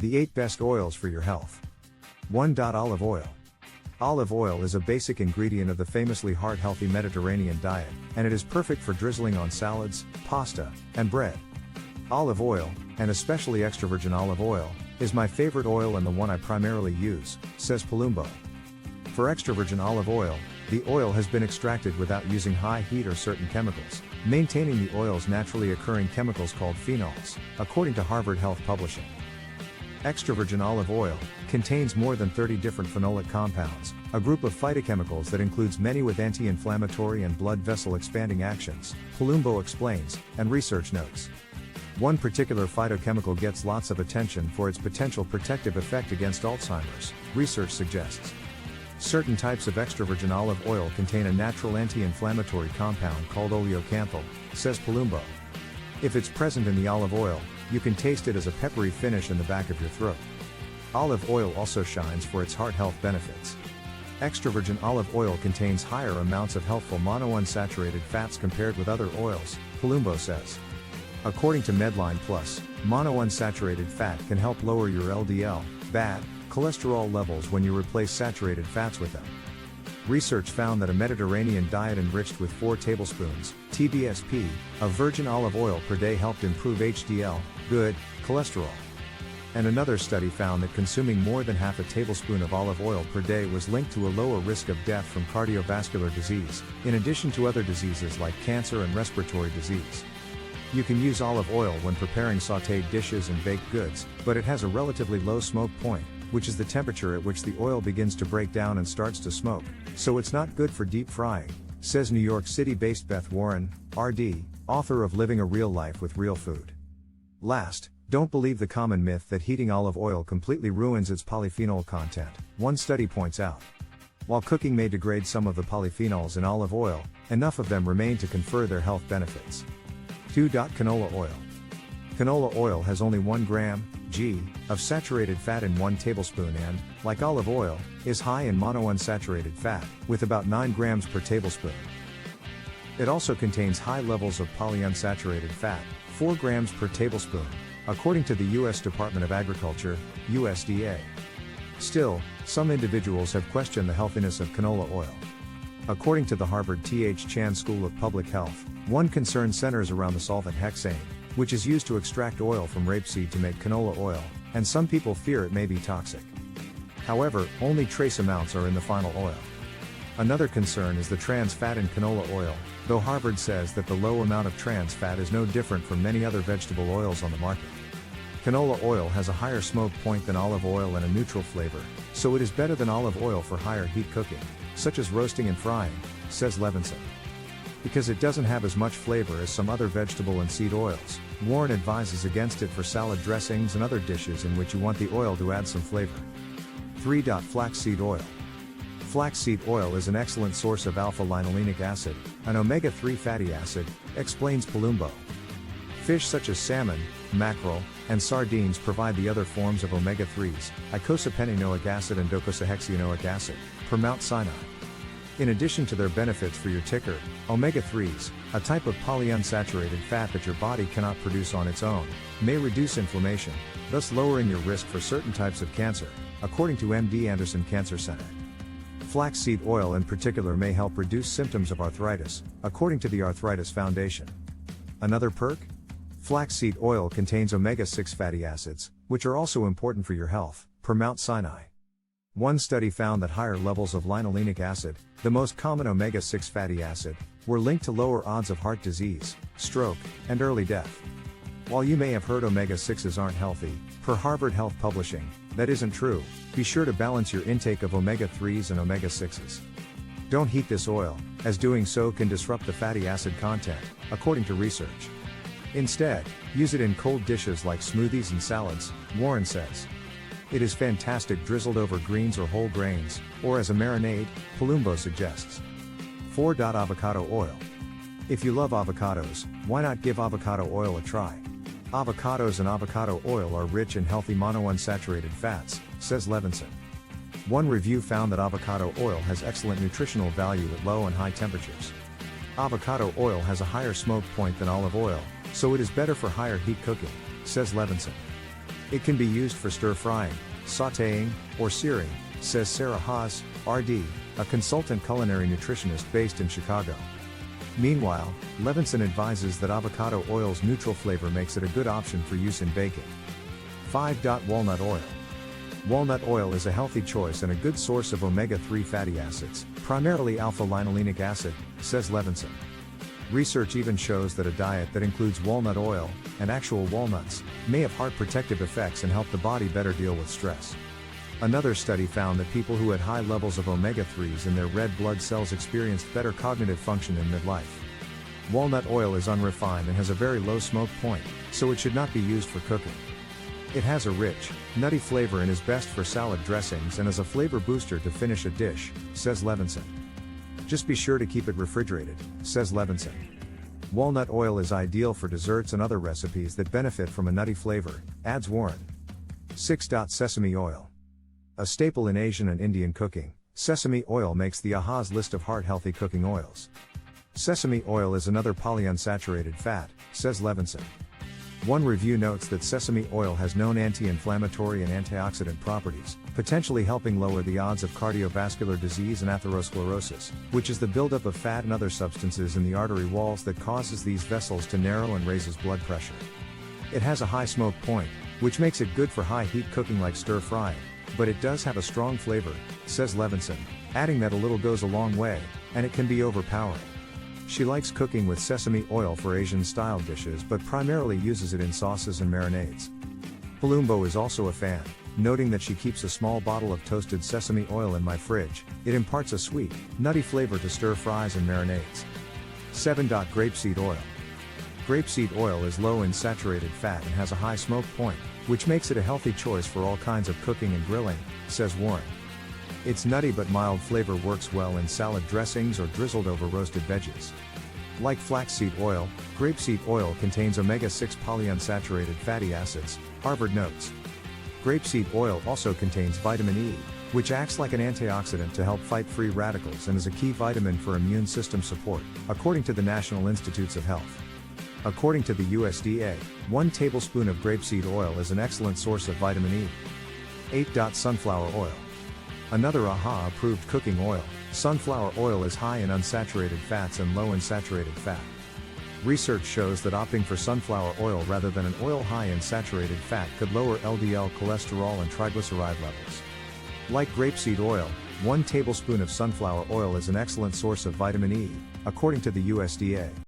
The 8 best oils for your health. 1. Olive oil. Olive oil is a basic ingredient of the famously heart-healthy Mediterranean diet, and it is perfect for drizzling on salads, pasta, and bread. Olive oil, and especially extra virgin olive oil, is my favorite oil and the one I primarily use, says Palumbo. For extra virgin olive oil, the oil has been extracted without using high heat or certain chemicals, maintaining the oil's naturally occurring chemicals called phenols, according to Harvard Health Publishing. Extra virgin olive oil contains more than 30 different phenolic compounds, a group of phytochemicals that includes many with anti-inflammatory and blood vessel expanding actions, Palumbo explains, and research notes. One particular phytochemical gets lots of attention for its potential protective effect against Alzheimer's, research suggests. Certain types of extra virgin olive oil contain a natural anti-inflammatory compound called oleocanthal, says Palumbo. If it's present in the olive oil, you can taste it as a peppery finish in the back of your throat. Olive oil also shines for its heart health benefits. Extra virgin olive oil contains higher amounts of healthful monounsaturated fats compared with other oils, Palumbo says. According to Medline Plus, monounsaturated fat can help lower your LDL, bad cholesterol levels when you replace saturated fats with them. Research found that a Mediterranean diet enriched with 4 tablespoons, TBSP, of virgin olive oil per day helped improve HDL, good cholesterol. And another study found that consuming more than half a tablespoon of olive oil per day was linked to a lower risk of death from cardiovascular disease, in addition to other diseases like cancer and respiratory disease. You can use olive oil when preparing sautéed dishes and baked goods, but it has a relatively low smoke point, which is the temperature at which the oil begins to break down and starts to smoke, so it's not good for deep frying, says New York City-based Beth Warren, RD, author of Living a Real Life with Real Food. Last, don't believe the common myth that heating olive oil completely ruins its polyphenol content, one study points out. While cooking may degrade some of the polyphenols in olive oil, enough of them remain to confer their health benefits. 2. Canola oil. Canola oil has only 1 gram, g, of saturated fat in 1 tablespoon and, like olive oil, is high in monounsaturated fat, with about 9 grams per tablespoon. It also contains high levels of polyunsaturated fat, 4 grams per tablespoon, according to the U.S. Department of Agriculture, USDA. Still, some individuals have questioned the healthiness of canola oil. According to the Harvard T.H. Chan School of Public Health, one concern centers around the solvent hexane, which is used to extract oil from rapeseed to make canola oil, and some people fear it may be toxic. However, only trace amounts are in the final oil. Another concern is the trans fat in canola oil, though Harvard says that the low amount of trans fat is no different from many other vegetable oils on the market. Canola oil has a higher smoke point than olive oil and a neutral flavor, so it is better than olive oil for higher heat cooking, such as roasting and frying, says Levinson. Because it doesn't have as much flavor as some other vegetable and seed oils, Warren advises against it for salad dressings and other dishes in which you want the oil to add some flavor. 3. Flaxseed oil. Flaxseed oil is an excellent source of alpha-linolenic acid, an omega-3 fatty acid, explains Palumbo. Fish such as salmon, mackerel, and sardines provide the other forms of omega-3s, icosapentaenoic acid and docosahexaenoic acid, per Mount Sinai. In addition to their benefits for your ticker, omega-3s, a type of polyunsaturated fat that your body cannot produce on its own, may reduce inflammation, thus lowering your risk for certain types of cancer, according to MD Anderson Cancer Center. Flaxseed oil in particular may help reduce symptoms of arthritis, according to the Arthritis Foundation. Another perk? Flaxseed oil contains omega-6 fatty acids, which are also important for your health, per Mount Sinai. One study found that higher levels of linolenic acid, the most common omega-6 fatty acid, were linked to lower odds of heart disease, stroke, and early death. While you may have heard omega-6s aren't healthy, per Harvard Health Publishing, that isn't true. Be sure to balance your intake of omega-3s and omega-6s. Don't heat this oil, as doing so can disrupt the fatty acid content, according to research. Instead, use it in cold dishes like smoothies and salads, Warren says. It is fantastic drizzled over greens or whole grains, or as a marinade, Palumbo suggests. 4. Avocado oil. If you love avocados, why not give avocado oil a try? Avocados and avocado oil are rich in healthy monounsaturated fats, says Levinson. One review found that avocado oil has excellent nutritional value at low and high temperatures. Avocado oil has a higher smoke point than olive oil, so it is better for higher heat cooking, says Levinson. It can be used for stir-frying, sautéing, or searing, says Sarah Haas, RD, a consultant culinary nutritionist based in Chicago. Meanwhile, Levinson advises that avocado oil's neutral flavor makes it a good option for use in baking. 5. Walnut oil. Walnut oil is a healthy choice and a good source of omega-3 fatty acids, primarily alpha-linolenic acid, says Levinson. Research even shows that a diet that includes walnut oil, and actual walnuts, may have heart protective effects and help the body better deal with stress. Another study found that people who had high levels of omega-3s in their red blood cells experienced better cognitive function in midlife. Walnut oil is unrefined and has a very low smoke point, so it should not be used for cooking. It has a rich, nutty flavor and is best for salad dressings and as a flavor booster to finish a dish, says Levinson. Just be sure to keep it refrigerated, says Levinson. Walnut oil is ideal for desserts and other recipes that benefit from a nutty flavor, adds Warren. 6. Sesame oil. A staple in Asian and Indian cooking, sesame oil makes the AHA's list of heart-healthy cooking oils. Sesame oil is another polyunsaturated fat, says Levinson. One review notes that sesame oil has known anti-inflammatory and antioxidant properties, potentially helping lower the odds of cardiovascular disease and atherosclerosis, which is the buildup of fat and other substances in the artery walls that causes these vessels to narrow and raises blood pressure. It has a high smoke point, which makes it good for high-heat cooking like stir-frying, but it does have a strong flavor, says Levinson, adding that a little goes a long way, and it can be overpowering. She likes cooking with sesame oil for Asian-style dishes but primarily uses it in sauces and marinades. Palumbo is also a fan, noting that she keeps a small bottle of toasted sesame oil in my fridge. It imparts a sweet, nutty flavor to stir-fries and marinades. 7. Grapeseed oil. Grapeseed oil is low in saturated fat and has a high smoke point, which makes it a healthy choice for all kinds of cooking and grilling, says Warren. Its nutty but mild flavor works well in salad dressings or drizzled over roasted veggies. Like flaxseed oil, grapeseed oil contains omega-6 polyunsaturated fatty acids, Harvard notes. Grapeseed oil also contains vitamin E, which acts like an antioxidant to help fight free radicals and is a key vitamin for immune system support, according to the National Institutes of Health. According to the USDA, 1 tablespoon of grapeseed oil is an excellent source of vitamin E. 8. Sunflower oil. Another AHA-approved cooking oil, sunflower oil is high in unsaturated fats and low in saturated fat. Research shows that opting for sunflower oil rather than an oil high in saturated fat could lower LDL cholesterol and triglyceride levels. Like grapeseed oil, 1 tablespoon of sunflower oil is an excellent source of vitamin E, according to the USDA.